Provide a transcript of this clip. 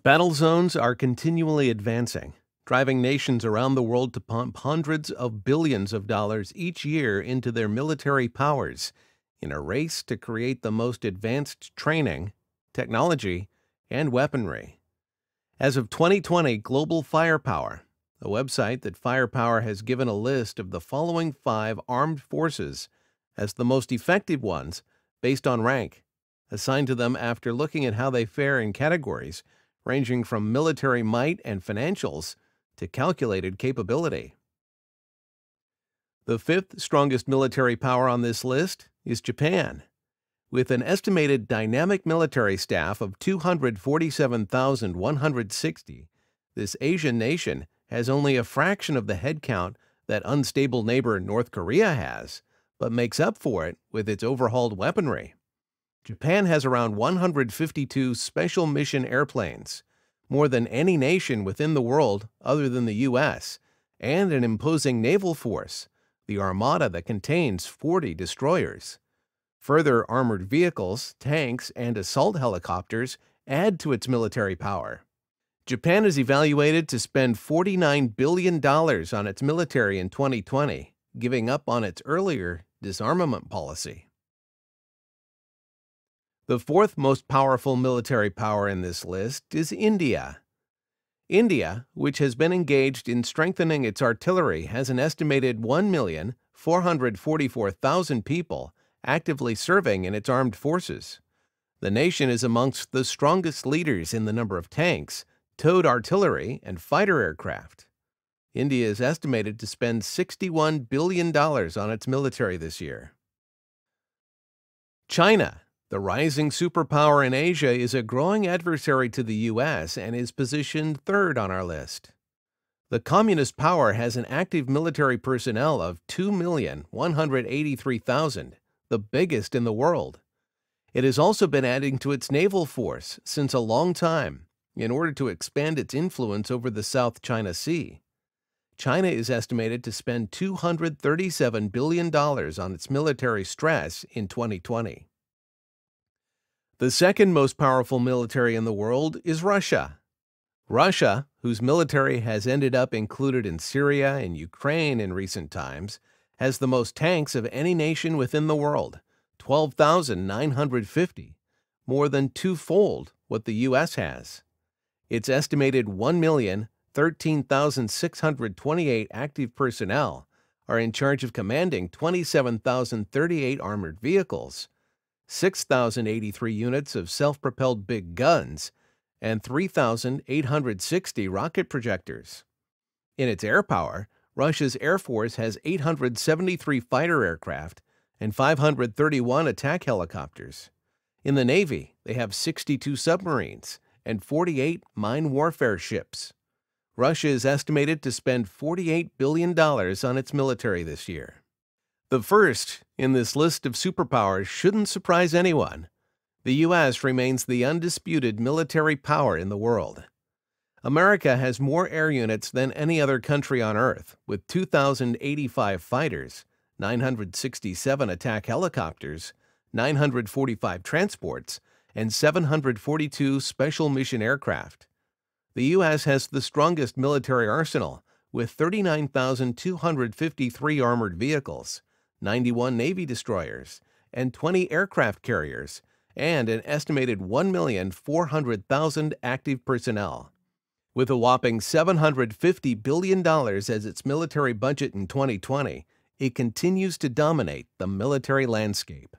Battle zones are continually advancing, driving nations around the world to pump hundreds of billions of dollars each year into their military powers in a race to create the most advanced training, technology, and weaponry. As of 2020, Global Firepower, a website that Firepower has given a list of the following 5 armed forces as the most effective ones based on rank, assigned to them after looking at how they fare in categories ranging from military might and financials to calculated capability. The 5th strongest military power on this list is Japan. With an estimated dynamic military staff of 247,160, this Asian nation has only a fraction of the headcount that unstable neighbor North Korea has, but makes up for it with its overhauled weaponry. Japan has around 152 special mission airplanes, more than any nation within the world other than the U.S., and an imposing naval force, the Armada that contains 40 destroyers. Further armored vehicles, tanks, and assault helicopters add to its military power. Japan is evaluated to spend $49 billion on its military in 2020, giving up on its earlier disarmament policy. The 4th most powerful military power in this list is India. India, which has been engaged in strengthening its artillery, has an estimated 1,444,000 people actively serving in its armed forces. The nation is amongst the strongest leaders in the number of tanks, towed artillery, and fighter aircraft. India is estimated to spend $61 billion on its military this year. China, the rising superpower in Asia, is a growing adversary to the U.S. and is positioned 3rd on our list. The communist power has an active military personnel of 2,183,000, the biggest in the world. It has also been adding to its naval force since a long time in order to expand its influence over the South China Sea. China is estimated to spend $237 billion on its military stress in 2020. The 2nd most powerful military in the world is Russia. Russia, whose military has ended up included in Syria and Ukraine in recent times, has the most tanks of any nation within the world, 12,950, more than twofold what the U.S. has. Its estimated 1,013,628 active personnel are in charge of commanding 27,038 armored vehicles, 6,083 units of self-propelled big guns, and 3,860 rocket projectors. In its air power, Russia's Air Force has 873 fighter aircraft and 531 attack helicopters. In the Navy, they have 62 submarines and 48 mine warfare ships. Russia is estimated to spend $48 billion on its military this year. The first in this list of superpowers shouldn't surprise anyone. The U.S. remains the undisputed military power in the world. America has more air units than any other country on Earth, with 2,085 fighters, 967 attack helicopters, 945 transports, and 742 special mission aircraft. The U.S. has the strongest military arsenal, with 39,253 armored vehicles, 91 Navy destroyers, and 20 aircraft carriers, and an estimated 1,400,000 active personnel. With a whopping $750 billion as its military budget in 2020, it continues to dominate the military landscape.